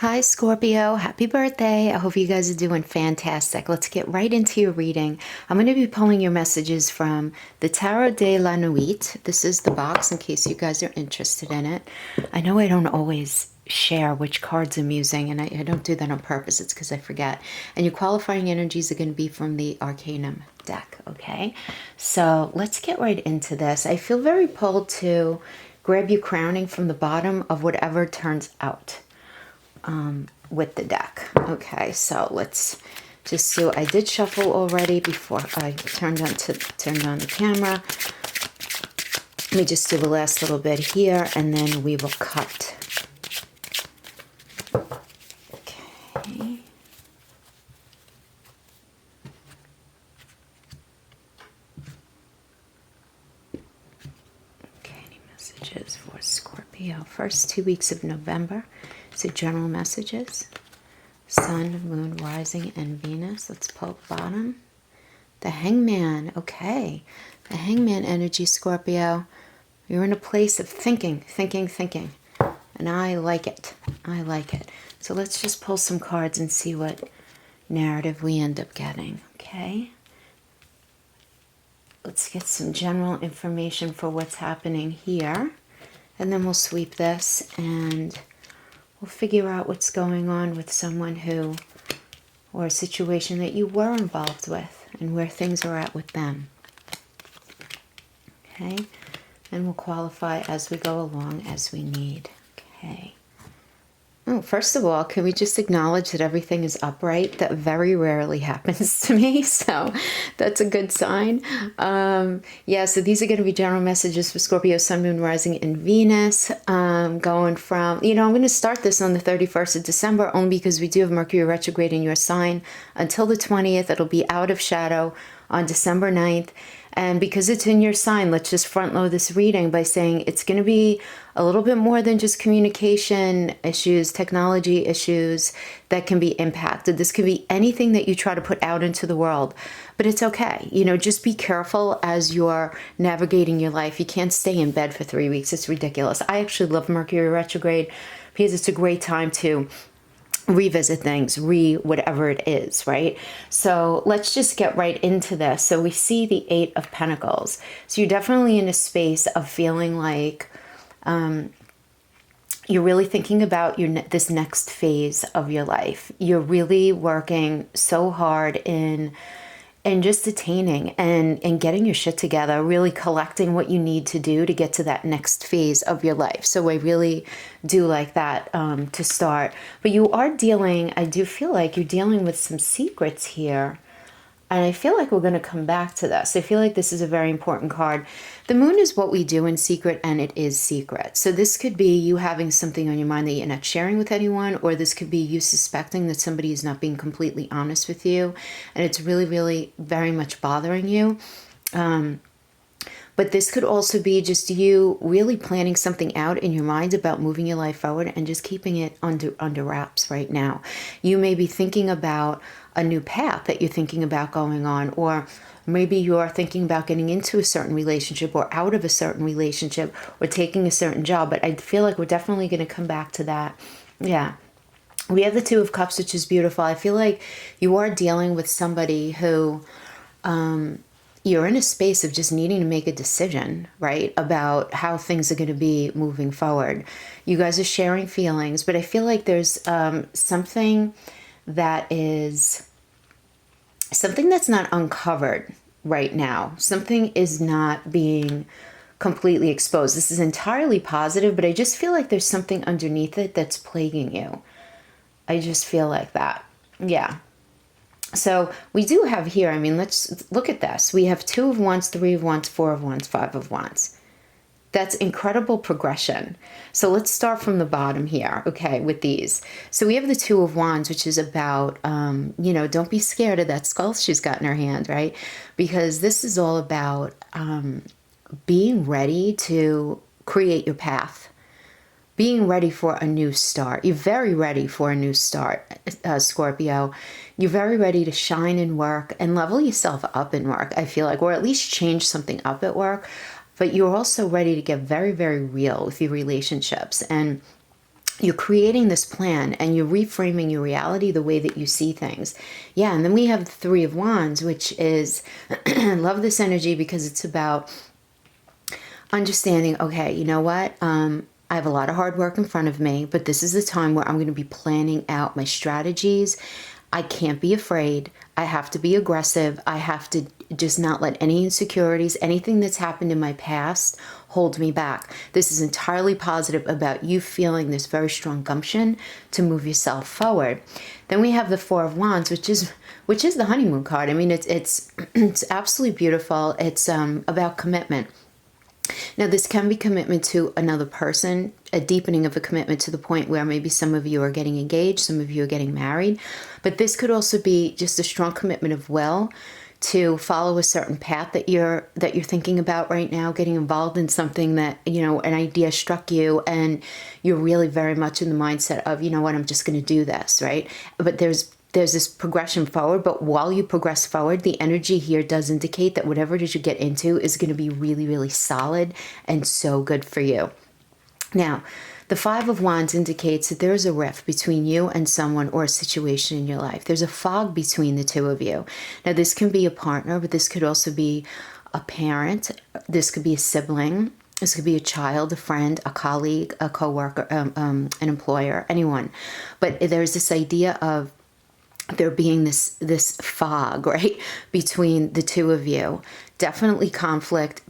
Hi, Scorpio. Happy birthday. I hope you guys are doing fantastic. Let's get right into your reading. I'm going to be pulling your messages from the Tarot de la Nuit. This is the box in case you guys are interested in it. I know I don't always share which cards I'm using, and I don't do that on purpose. It's because I forget. And your qualifying energies are going to be from the Arcanum deck, okay? So let's get right into this. I feel very pulled to grab your crowning from the bottom of whatever turns out with the deck. Okay, so let's just do. I did shuffle already before I turned on the camera. Let me just do the last little bit here, and then we will cut. Okay. Okay, any messages for Scorpio? First 2 weeks of November. So general messages. Sun, Moon, Rising, and Venus. Let's pull bottom. The Hangman. Okay. The Hangman energy, Scorpio. You're in a place of thinking. And I like it. I like it. So let's just pull some cards and see what narrative we end up getting. Okay. Let's get some general information for what's happening here. And then we'll sweep this and we'll figure out what's going on with someone who, or a situation that you were involved with, and where things are at with them. Okay? And we'll qualify as we go along as we need. Okay. Oh, first of all, can we just acknowledge that everything is upright? That very rarely happens to me, so that's a good sign. Yeah, so these are going to be general messages for Scorpio, Sun, Moon, Rising, and Venus. Going from, I'm going to start this on the 31st of December, only because we do have Mercury retrograde in your sign until the 20th. It'll be out of shadow on December 9th. And because it's in your sign, let's just front load this reading by saying it's going to be a little bit more than just communication issues, technology issues that can be impacted. This could be anything that you try to put out into the world, but it's okay. Just be careful as you're navigating your life. You can't stay in bed for 3 weeks. It's ridiculous. I actually love Mercury retrograde because it's a great time to revisit things, whatever it is, right? So let's just get right into this. So we see the Eight of Pentacles. So you're definitely in a space of feeling like you're really thinking about this next phase of your life. You're really working so hard in just attaining and getting your shit together, really collecting what you need to do to get to that next phase of your life. So I really do like that to start. But I do feel like you're dealing with some secrets here. And I feel like we're going to come back to this. I feel like this is a very important card. The moon is what we do in secret, and it is secret. So this could be you having something on your mind that you're not sharing with anyone, or this could be you suspecting that somebody is not being completely honest with you, and it's really, really very much bothering you. But this could also be just you really planning something out in your mind about moving your life forward and just keeping it under wraps right now. You may be thinking about a new path that you're thinking about going on, or maybe you're thinking about getting into a certain relationship or out of a certain relationship or taking a certain job. But I feel like we're definitely going to come back to that. Yeah. We have the Two of Cups, which is beautiful. I feel like you are dealing with somebody who you're in a space of just needing to make a decision, right, about how things are going to be moving forward. You guys are sharing feelings, but I feel like there's something that's not uncovered right now. Something is not being completely exposed. This is entirely positive, but I just feel like there's something underneath it that's plaguing you. I just feel like that. Yeah. So we do have here, let's look at this. We have Two of Wands, Three of Wands, Four of Wands, Five of Wands. That's incredible progression. So let's start from the bottom here, okay, with these. So we have the Two of Wands, which is about, don't be scared of that skull she's got in her hand, right? Because this is all about being ready to create your path. Being ready for a new start. You're very ready for a new start, Scorpio. You're very ready to shine in work and level yourself up in work, I feel like, or at least change something up at work. But you're also ready to get very, very real with your relationships. And you're creating this plan and you're reframing your reality the way that you see things. Yeah, and then we have the Three of Wands, which is, I love this energy because it's about understanding, okay, you know what? I have a lot of hard work in front of me, but this is the time where I'm going to be planning out my strategies. I can't be afraid. I have to be aggressive. I have to just not let any insecurities, anything that's happened in my past hold me back. This is entirely positive about you feeling this very strong gumption to move yourself forward. Then we have the Four of Wands, which is the honeymoon card. I mean, it's absolutely beautiful. It's about commitment. Now, this can be commitment to another person, a deepening of a commitment to the point where maybe some of you are getting engaged, some of you are getting married. But this could also be just a strong commitment of will to follow a certain path that you're thinking about right now, getting involved in something that, you know, an idea struck you and you're really very much in the mindset of, you know what, I'm just going to do this, right? But there's this progression forward, but while you progress forward, the energy here does indicate that whatever it is you get into is going to be really, really solid and so good for you. Now, the Five of Wands indicates that there's a rift between you and someone or a situation in your life. There's a fog between the two of you. Now, this can be a partner, but this could also be a parent. This could be a sibling. This could be a child, a friend, a colleague, a coworker, an employer, anyone. But there's this idea of there being this fog, right, between the two of you. Definitely conflict.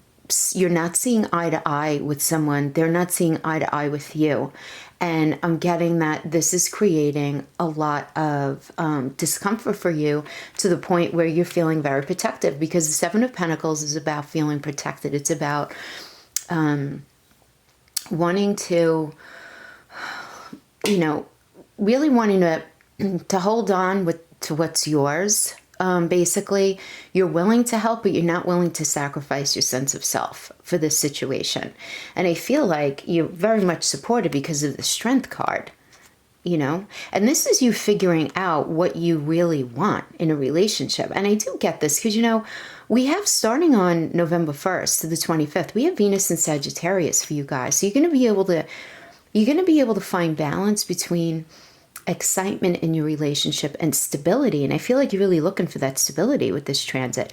You're not seeing eye to eye with someone. They're not seeing eye to eye with you. And I'm getting that this is creating a lot of discomfort for you to the point where you're feeling very protective, because the Seven of Pentacles is about feeling protected. It's about wanting to, you know, really wanting to hold on to what's yours. Basically, you're willing to help, but you're not willing to sacrifice your sense of self for this situation. And I feel like you're very much supported because of the Strength card, you know? And this is you figuring out what you really want in a relationship. And I do get this because, you know, we have, starting on November 1st to the 25th, we have Venus in Sagittarius for you guys. So you're going to be able to find balance between excitement in your relationship and stability. And I feel like you're really looking for that stability with this transit.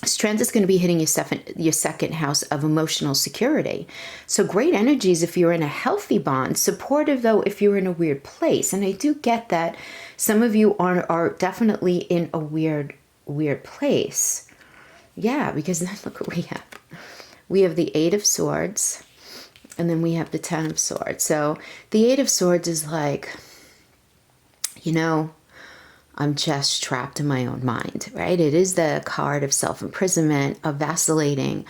This transit's going to be hitting your second house of emotional security. So great energies if you're in a healthy bond. Supportive, though, if you're in a weird place. And I do get that some of you are definitely in a weird place. Yeah, because then look what we have. We have the Eight of Swords, and then we have the Ten of Swords. So the Eight of Swords is like, you know, I'm just trapped in my own mind, right? It is the card of self-imprisonment, of vacillating,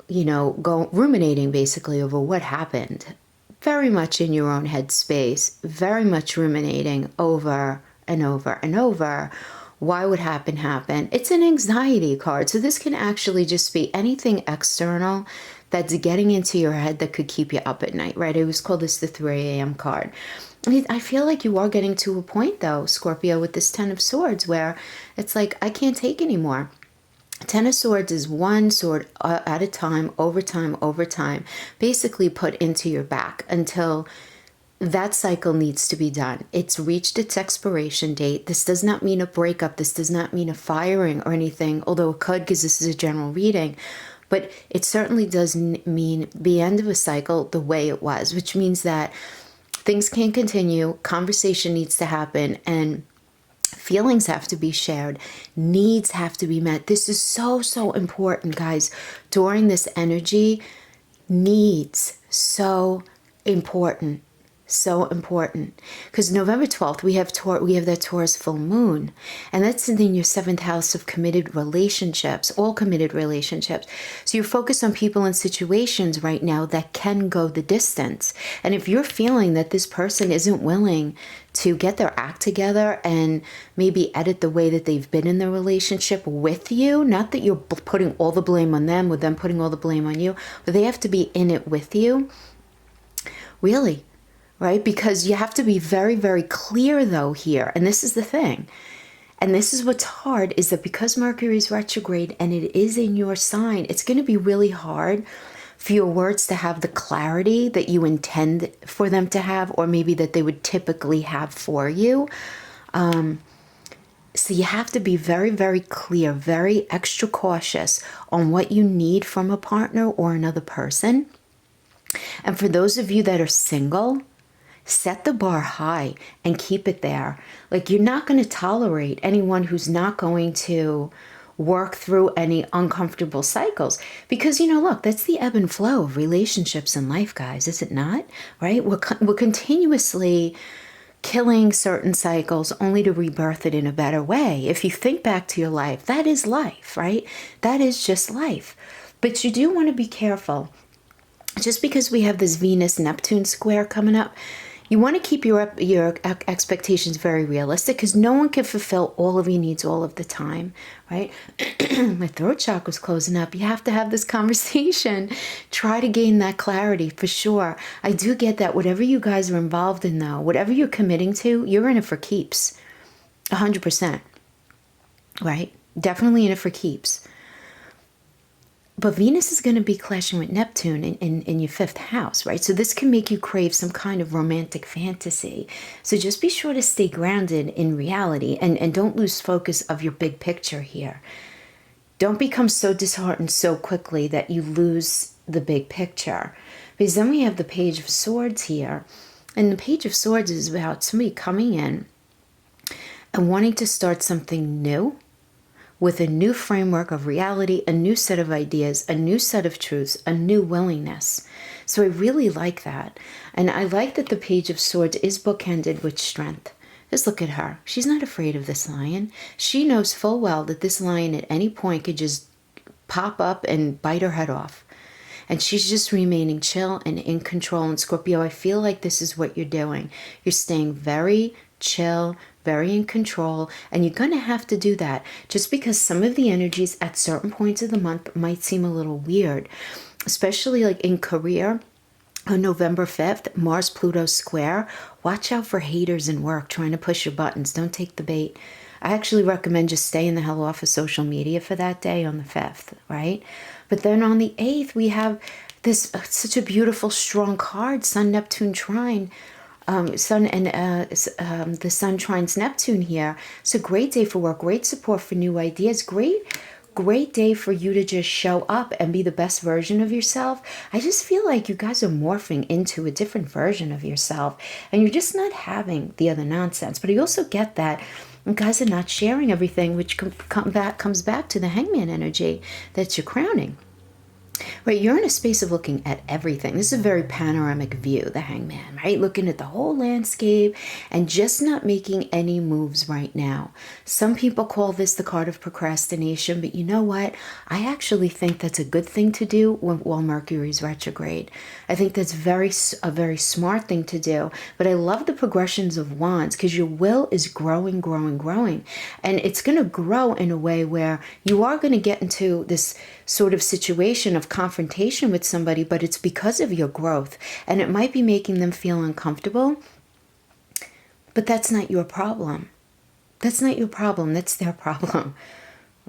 you know, ruminating basically over what happened. Very much in your own head space, very much ruminating over and over and over. Why would happen? It's an anxiety card. So this can actually just be anything external that's getting into your head that could keep you up at night, right? I always call this the 3 a.m. card. I feel like you are getting to a point, though, Scorpio, with this Ten of Swords, where it's like, I can't take anymore. Ten of Swords is one sword at a time, over time, basically put into your back until that cycle needs to be done. It's reached its expiration date. This does not mean a breakup. This does not mean a firing or anything, although it could, because this is a general reading. But it certainly does mean the end of a cycle the way it was, which means that things can't continue, conversation needs to happen, and feelings have to be shared, needs have to be met. This is so, so important, guys. During this energy, needs, so important. So important, because November 12th we have that Taurus full moon, and that's in your 7th house of committed relationships, all committed relationships. So you're focused on people and situations right now that can go the distance. And if you're feeling that this person isn't willing to get their act together and maybe edit the way that they've been in their relationship with you, not that you're putting all the blame on them, with them putting all the blame on you, but they have to be in it with you, really. Right? Because you have to be very, very clear, though, here. And this is the thing. And this is what's hard, is that because Mercury is retrograde and it is in your sign, it's going to be really hard for your words to have the clarity that you intend for them to have, or maybe that they would typically have for you. So you have to be very, very clear, very extra cautious on what you need from a partner or another person. And for those of you that are single, set the bar high and keep it there. Like, you're not going to tolerate anyone who's not going to work through any uncomfortable cycles. Because, look, that's the ebb and flow of relationships in life, guys, is it not? Right? We're continuously killing certain cycles only to rebirth it in a better way. If you think back to your life, that is life, right? That is just life. But you do want to be careful. Just because we have this Venus-Neptune square coming up, you want to keep your expectations very realistic, because no one can fulfill all of your needs all of the time, right? My throat chakra's closing up. You have to have this conversation. Try to gain that clarity for sure. I do get that whatever you guys are involved in, though, whatever you're committing to, you're in it for keeps. 100%. Right? Definitely in it for keeps. But Venus is going to be clashing with Neptune in your 5th house, right? So this can make you crave some kind of romantic fantasy. So just be sure to stay grounded in reality, and don't lose focus of your big picture here. Don't become so disheartened so quickly that you lose the big picture. Because then we have the Page of Swords here. And the Page of Swords is about somebody coming in and wanting to start something new, with a new framework of reality, a new set of ideas, a new set of truths, a new willingness. So I really like that. And I like that the Page of Swords is bookended with strength. Just look at her. She's not afraid of this lion. She knows full well that this lion at any point could just pop up and bite her head off. And she's just remaining chill and in control. And Scorpio, I feel like this is what you're doing. You're staying very chill, very in control, and you're going to have to do that, just because some of the energies at certain points of the month might seem a little weird, especially like in career. On November 5th, Mars-Pluto square. Watch out for haters in work trying to push your buttons. Don't take the bait. I actually recommend just staying the hell off of social media for that day on the 5th, right? But then on the 8th, we have this such a beautiful, strong card, Sun-Neptune trine. Sun and the Sun trines Neptune here. It's a great day for work, great support for new ideas, great day for you to just show up and be the best version of yourself. I just feel like you guys are morphing into a different version of yourself, and you're just not having the other nonsense. But I also get that you guys are not sharing everything, which comes back to the Hangman energy that you're crowning. Right, you're in a space of looking at everything. This is a very panoramic view, the Hangman, right? Looking at the whole landscape and just not making any moves right now. Some people call this the card of procrastination, but you know what? I actually think that's a good thing to do while Mercury's retrograde. I think that's a very smart thing to do. But I love the progressions of wands, because your will is growing, growing, growing. And it's going to grow in a way where you are going to get into this sort of situation of confrontation with somebody, but it's because of your growth, and it might be making them feel uncomfortable, but that's not your problem. That's not your problem. That's their problem,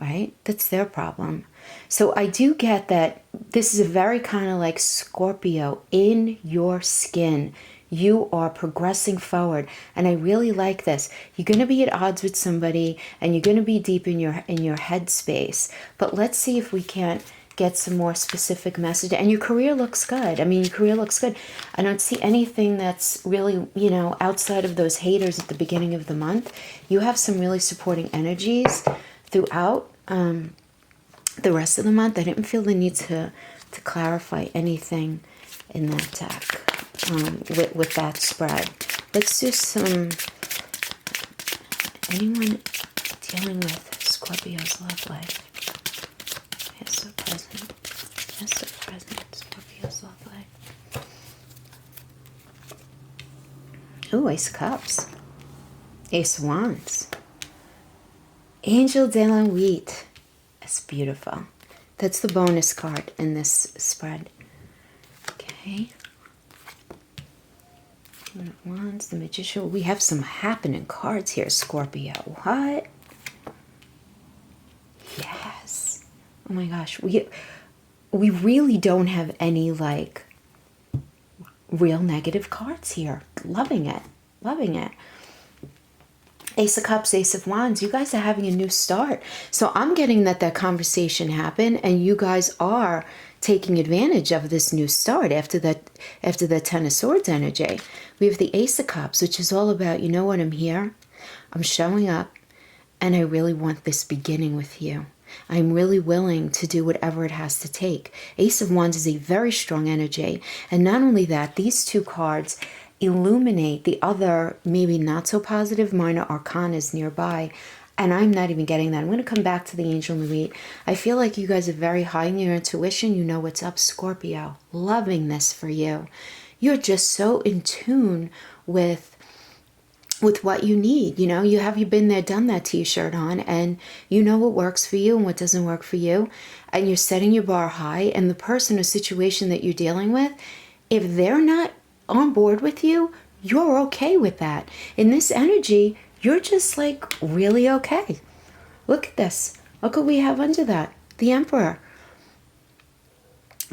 right? That's their problem. So I do get that this is a very kind of like Scorpio in your skin. You are progressing forward, and I really like this. You're going to be at odds with somebody, and you're going to be deep in your head space. But let's see if we can't get some more specific message. And your career looks good. I mean, your career looks good. I don't see anything that's really, outside of those haters at the beginning of the month. You have some really supporting energies throughout the rest of the month. I didn't feel the need to clarify anything in that deck. With that spread. Let's do some, anyone dealing with Scorpio's love life. Yes, so present. Yes, so present. Scorpio's love life. Ooh, Ace of Cups. Ace of Wands. Angel de la Wheat. That's beautiful. That's the bonus card in this spread. Okay. Wands, the Magician. We have some happening cards here, Scorpio. What? Yes. Oh my gosh. we really don't have any like real negative cards here. Loving it. Loving it. Ace of Cups, Ace of Wands. You guys are having a new start. So I'm getting that conversation happened and you guys are taking advantage of this new start after that Ten of Swords energy. We have the Ace of Cups, which is all about, you know what, I'm here. I'm showing up and I really want this beginning with you. I'm really willing to do whatever it has to take. Ace of Wands is a very strong energy. And not only that, these two cards illuminate the other, maybe not so positive minor arcanas nearby. And I'm not even getting that. I'm going to come back to the angel in the week. I feel like you guys are very high in your intuition. You know what's up, Scorpio. Loving this for you. You're just so in tune with what you need. You know, you been there, done that t-shirt on, and you know what works for you and what doesn't work for you. And you're setting your bar high, and the person or situation that you're dealing with, if they're not on board with you, you're okay with that. In this energy, you're just like really okay. Look at this. Look what we have under that. The Emperor.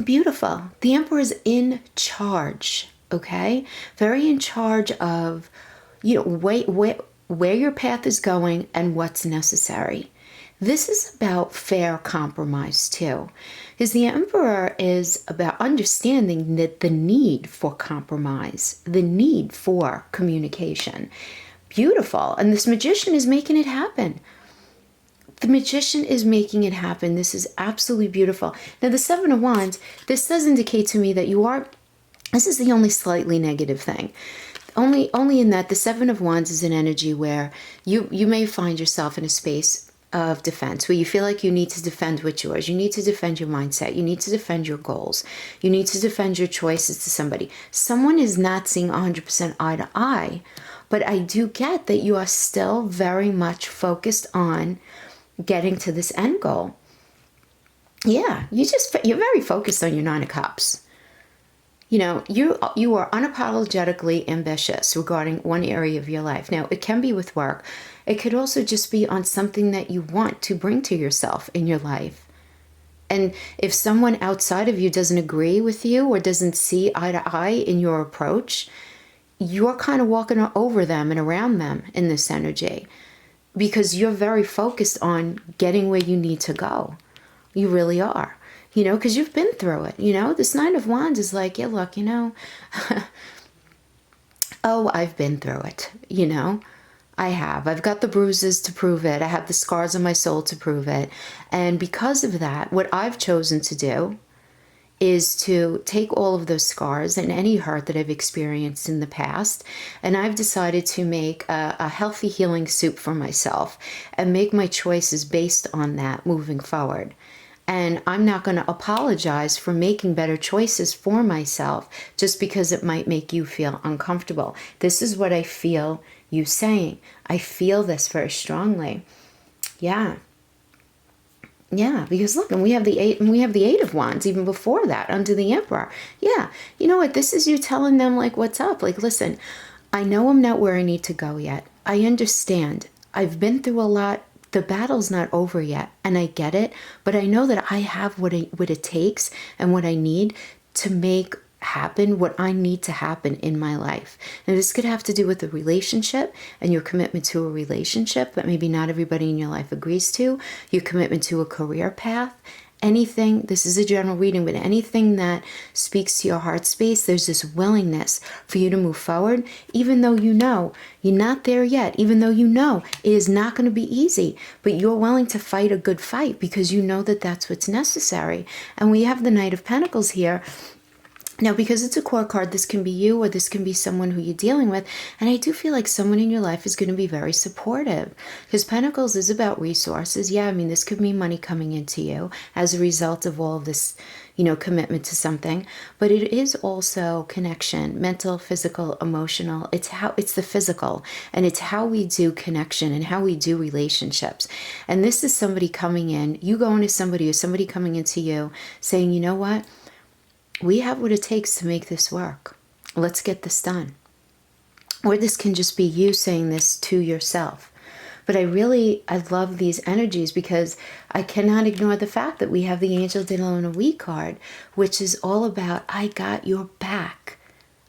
Beautiful. The Emperor is in charge, okay? Very in charge of, you know, where your path is going and what's necessary. This is about fair compromise too, because the Emperor is about understanding that the need for compromise, the need for communication. Beautiful. And this Magician is making it happen. The Magician is making it happen. This is absolutely beautiful. Now, the Seven of Wands, this does indicate to me that this is the only slightly negative thing. Only in that the Seven of Wands is an energy where you may find yourself in a space of defense where you feel like you need to defend what's yours. You need to defend your mindset. You need to defend your goals. You need to defend your choices to somebody. Someone is not seeing 100% eye to eye, but I do get that you are still very much focused on getting to this end goal. Yeah, you're very focused on your Nine of Cups. You know, you are unapologetically ambitious regarding one area of your life. Now, it can be with work. It could also just be on something that you want to bring to yourself in your life. And if someone outside of you doesn't agree with you or doesn't see eye to eye in your approach, you're kind of walking over them and around them in this energy because you're very focused on getting where you need to go. You really are. You know, because you've been through it. You know, this Nine of Wands is like, yeah, look, you know, oh, I've been through it. You know, I have. I've got the bruises to prove it. I have the scars on my soul to prove it. And because of that, what I've chosen to do is to take all of those scars and any hurt that I've experienced in the past, and I've decided to make a healthy healing soup for myself and make my choices based on that moving forward. And I'm not going to apologize for making better choices for myself just because it might make you feel uncomfortable. This is what I feel you saying. I feel this very strongly. Yeah. Yeah, because look, and we have the Eight of Wands even before that under the Emperor. Yeah. You know what? This is you telling them like, what's up? Like, listen, I know I'm not where I need to go yet. I understand. I've been through a lot. The battle's not over yet, and I get it, but I know that I have what it takes and what I need to make happen what I need to happen in my life. And this could have to do with a relationship and your commitment to a relationship that maybe not everybody in your life agrees to, your commitment to a career path, anything. This is a general reading, but anything that speaks to your heart space, there's this willingness for you to move forward, even though you know you're not there yet, even though you know it is not going to be easy, but you're willing to fight a good fight because you know that that's what's necessary. And we have the Knight of Pentacles here. Now, because it's a core card, this can be you or this can be someone who you're dealing with. And I do feel like someone in your life is going to be very supportive because Pentacles is about resources. Yeah, I mean, this could mean money coming into you as a result of all of this, you know, commitment to something. But it is also connection, mental, physical, emotional. It's the physical, and it's how we do connection and how we do relationships. And this is somebody coming in, you going to somebody or somebody coming into you saying, you know what? We have what it takes to make this work. Let's get this done. Or this can just be you saying this to yourself. But I love these energies because I cannot ignore the fact that we have the Angel de la Nuit card, which is all about, I got your back.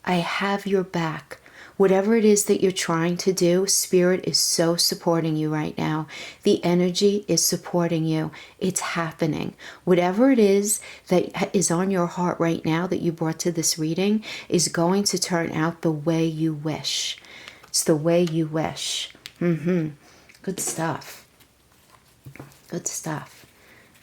I have your back. Whatever it is that you're trying to do, Spirit is so supporting you right now. The energy is supporting you. It's happening. Whatever it is that is on your heart right now that you brought to this reading is going to turn out the way you wish. It's the way you wish. Good stuff. Good stuff.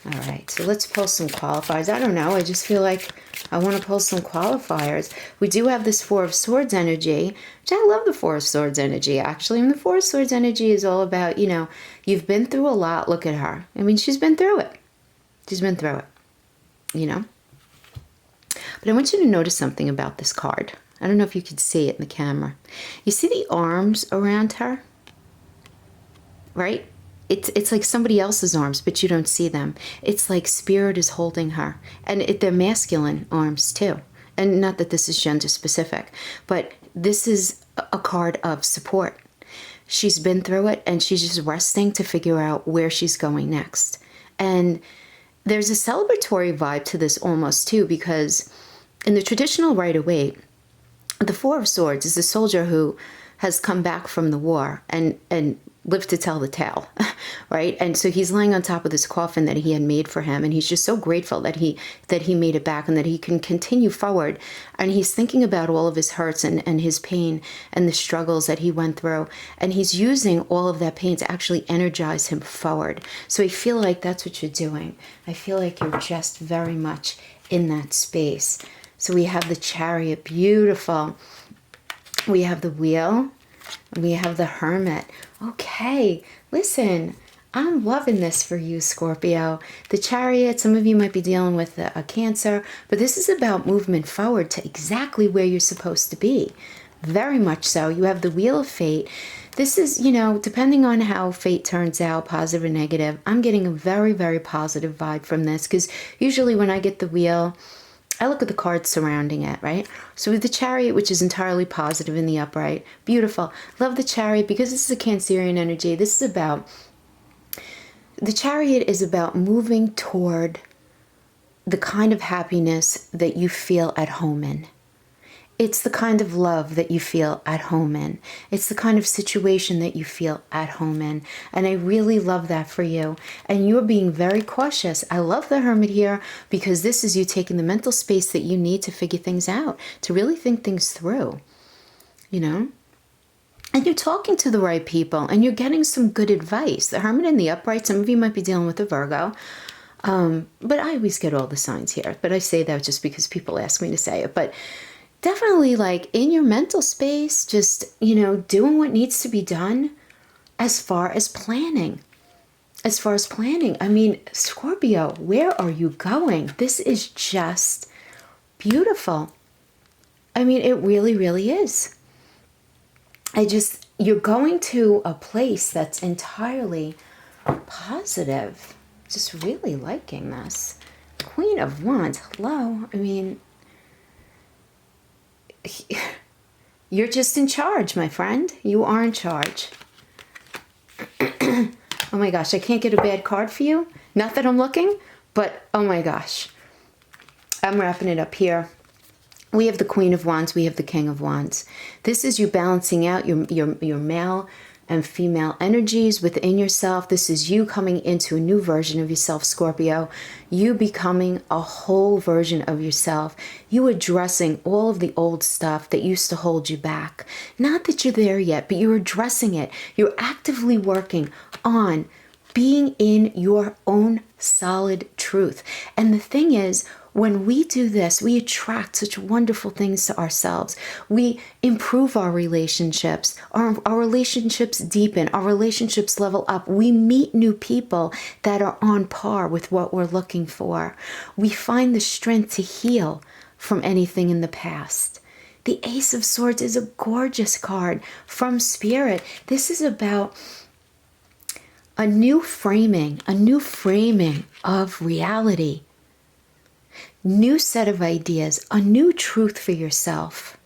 All right, so let's pull some qualifiers. I don't know, I just feel like I want to pull some qualifiers. We do have this Four of Swords energy, which I love the Four of Swords energy, actually. And the Four of Swords energy is all about, you know, you've been through a lot. Look at her. I mean, she's been through it. She's been through it, you know. But I want you to notice something about this card. I don't know if you can see it in the camera. You see the arms around her? Right? It's like somebody else's arms, but you don't see them. It's like Spirit is holding her. And they're masculine arms too. And not that this is gender specific, but this is a card of support. She's been through it and she's just resting to figure out where she's going next. And there's a celebratory vibe to this almost too, because in the traditional Rider-Waite, the Four of Swords is a soldier who has come back from the war and lived to tell the tale, right? And so he's laying on top of this coffin that he had made for him, and he's just so grateful that he made it back and that he can continue forward. And he's thinking about all of his hurts and his pain and the struggles that he went through, and he's using all of that pain to actually energize him forward. So I feel like that's what you're doing. I feel like you're just very much in that space. So we have the Chariot, beautiful. We have the Wheel. We have the Hermit. Okay, listen, I'm loving this for you, Scorpio. The Chariot, some of you might be dealing with a Cancer, but this is about movement forward to exactly where you're supposed to be. Very much so. You have the Wheel of Fate. This is, you know, depending on how fate turns out, positive or negative, I'm getting a very, very positive vibe from this, because usually when I get the Wheel, I look at the cards surrounding it, right? So with the Chariot, which is entirely positive in the upright, beautiful. Love the Chariot because this is a Cancerian energy. This is about, the Chariot is about moving toward the kind of happiness that you feel at home in. It's the kind of love that you feel at home in. It's the kind of situation that you feel at home in. And I really love that for you. And you're being very cautious. I love the Hermit here because this is you taking the mental space that you need to figure things out, to really think things through, you know? And you're talking to the right people and you're getting some good advice. The Hermit in the upright, some of you might be dealing with a Virgo. But I always get all the signs here. But I say that just because people ask me to say it. But definitely, like, in your mental space, just, you know, doing what needs to be done as far as planning. As far as planning. I mean, Scorpio, where are you going? This is just beautiful. I mean, it really, really is. You're going to a place that's entirely positive. Just really liking this. Queen of Wands, hello. I mean, you're just in charge, my friend. You are in charge. Oh my gosh, I can't get a bad card for you. Not that I'm looking, but oh my gosh. I'm wrapping it up here. We have the Queen of Wands. We have the King of Wands. This is you balancing out your male and female energies within yourself. This is you coming into a new version of yourself, Scorpio. You becoming a whole version of yourself. You addressing all of the old stuff that used to hold you back. Not that you're there yet, but you're addressing it. You're actively working on being in your own solid truth. And the thing is, when we do this, we attract such wonderful things to ourselves. We improve our relationships. Our relationships deepen. Our relationships level up. We meet new people that are on par with what we're looking for. We find the strength to heal from anything in the past. The Ace of Swords is a gorgeous card from Spirit. This is about a new framing of reality. New set of ideas, a new truth for yourself.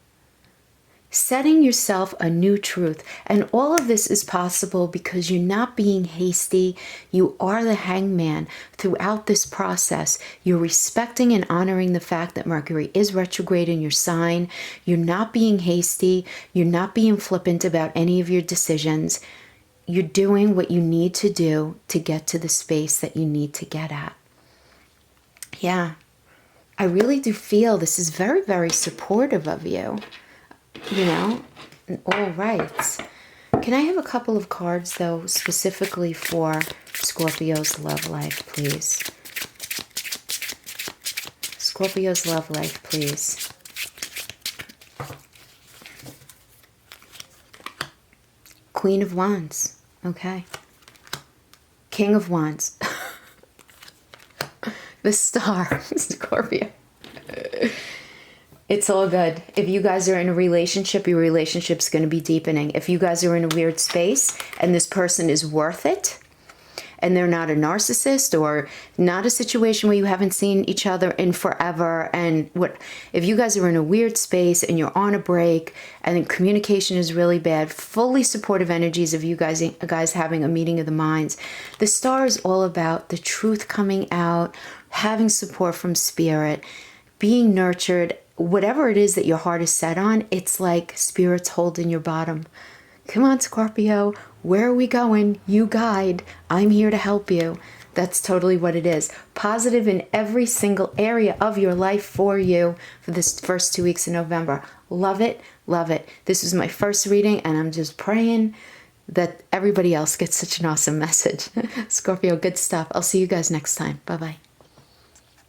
setting yourself a new truth. And all of this is possible because you're not being hasty. You are the hangman throughout this process. You're respecting and honoring the fact that Mercury is retrograde in your sign. You're not being hasty. You're not being flippant about any of your decisions. You're doing what you need to do to get to the space that you need to get at. Yeah, I really do feel this is very, very supportive of you. You know, all right. Can I have a couple of cards, though, specifically for Scorpio's love life, please? Scorpio's love life, please. Queen of Wands. Okay. King of Wands. The Star, Scorpio. It's all good. If you guys are in a relationship, your relationship's going to be deepening. If you guys are in a weird space and this person is worth it, and they're not a narcissist or not a situation where you haven't seen each other in forever, and if you guys are in a weird space and you're on a break and communication is really bad, fully supportive energies of you guys having a meeting of the minds. The Star is all about the truth coming out, having support from spirit, being nurtured. Whatever it is that your heart is set on, it's like spirit's holding your bottom. Come on, Scorpio, where are we going? You guide. I'm here to help you. That's totally what it is. Positive in every single area of your life for you for this first 2 weeks in November. Love it, love it. This was my first reading, and I'm just praying that everybody else gets such an awesome message. Scorpio, good stuff. I'll see you guys next time. Bye-bye.